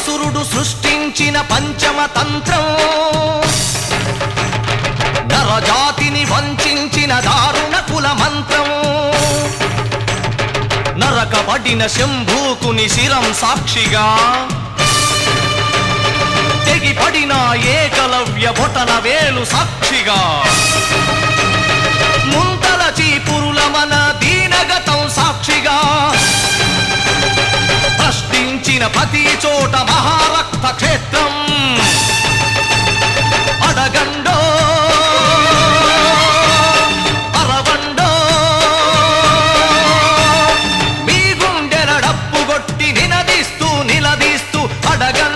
అసురుడు సృష్టించిన పంచమ తంత్రం, నరజాతిని వంచిన దారుణ కుల మంత్రం, నరకబడిన శంభూకుని శిరం సాక్షిగా, తెగిపడిన ఏకలవ్య బొటన వేలు సాక్షిగా, ముంతల చీపురుల మన దీనగతం సాక్షిగా, ప్రశ్నించిన ప్రతి చోట మహారక్త క్షేత్రం అడగండో అరవండో, మీ గుండెల డప్పుగొట్టి నిలదీస్తూ అడగండో